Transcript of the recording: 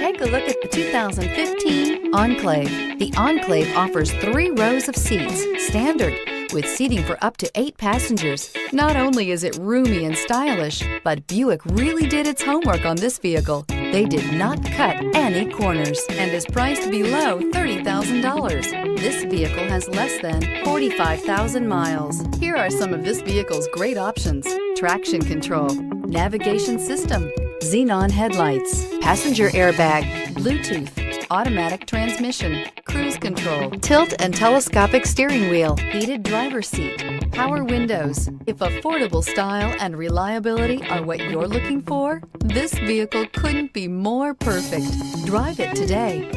Take a look at the 2015 Enclave. The Enclave offers 3 rows of seats, standard, with seating for up to 8 passengers. Not only is it roomy and stylish, but Buick really did its homework on this vehicle. They did not cut any corners and is priced below $30,000. This vehicle has less than 45,000 miles. Here are some of this vehicle's great options: traction control, navigation system, xenon headlights, passenger airbag, Bluetooth, automatic transmission, cruise control, tilt and telescopic steering wheel, heated driver's seat, power windows. If affordable style and reliability are what you're looking for, this vehicle couldn't be more perfect. Drive it today.